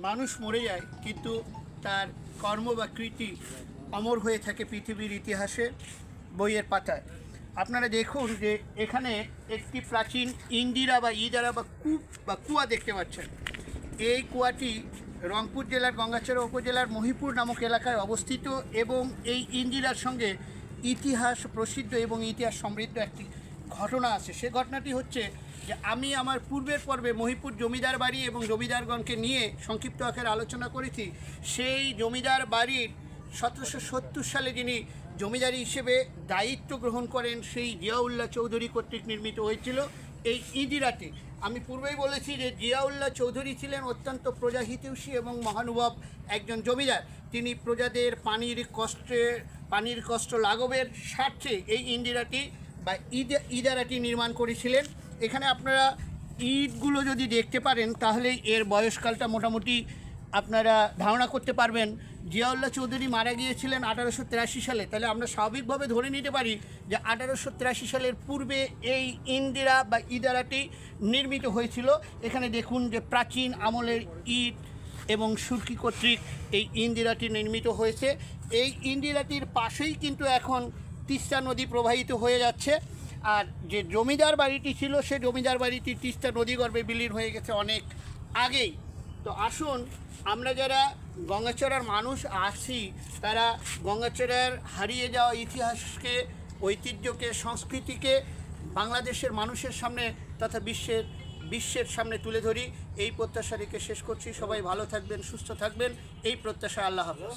মানুষ মরে যায় কিন্তু তার কর্ম বা কৃতি অমর হয়ে থাকে পৃথিবীর ইতিহাসে বইয়ের পাতায়। আপনারা দেখুন যে এখানে একটি প্রাচীন ইন্দিরা বা ইদারা বা কূপ বা কুয়া দেখতে পাচ্ছেন। এই কুয়াটি রংপুর জেলার গঙ্গাচড়া উপজেলার মহিপুর নামক এলাকায় অবস্থিত এবং এই ইন্দিরার সঙ্গে ইতিহাস প্রসিদ্ধ এবং ইতিহাস সমৃদ্ধ একটি ঘটনা আছে। সে ঘটনাটি হচ্ছে যে আমি আমার পূর্বের পর্বে মহিপুর জমিদার বাড়ি এবং জমিদারগণকে নিয়ে সংক্ষিপ্ত আকারে আলোচনা করেছি। সেই জমিদার বাড়ির 1770 সালে যিনি জমিদারি হিসেবে দায়িত্ব গ্রহণ করেন সেই জিয়াউল্লাহ চৌধুরী কর্তৃক নির্মিত হয়েছিল এই ইন্দিরাটি। আমি পূর্বেই বলেছি যে জিয়াউল্লাহ চৌধুরী ছিলেন অত্যন্ত প্রজাহিতৈষী এবং মহানুভব একজন জমিদার। তিনি প্রজাদের পানির কষ্ট লাঘবের স্বার্থে এই ইন্দিরাটি বা ইদারাটি নির্মাণ করেছিলেন। এখানে আপনারা ইটগুলো যদি দেখতে পারেন তাহলে এর বয়সকালটা মোটামুটি আপনারা ধারণা করতে পারবেন। জিয়াউল্লাহ চৌধুরী মারা গিয়েছিলেন 1883 সালে, তাহলে আমরা স্বাভাবিকভাবে ধরে নিতে পারি যে 1883 সালের পূর্বে এই ইন্দিরা বা ইদারাটি নির্মিত হয়েছিল। এখানে দেখুন যে প্রাচীন আমলের ইট এবং সুরকি কর্তৃক এই ইন্দিরাটি নির্মিত হয়েছে। এই ইন্দিরাটির পাশেই কিন্তু এখন তিস্তা নদী প্রবাহিত হয়ে যাচ্ছে। আর যে জমিদার বাড়িটি ছিল সে জমিদার বাড়িটি তিস্তা নদীগর্ভে বিলীন হয়ে গেছে অনেক আগেই। তো আসুন আমরা যারা গঙ্গাচড়ার মানুষ আছি তারা গঙ্গাচড়ার হারিয়ে যাওয়া ইতিহাসকে, ঐতিহ্যকে, সংস্কৃতিকে বাংলাদেশের মানুষের সামনে তথা বিশ্বের সামনে তুলে ধরি। এই প্রত্যাশা রেখে শেষ করছি। সবাই ভালো থাকবেন, সুস্থ থাকবেন, এই প্রত্যাশা। আল্লাহ হাফেজ।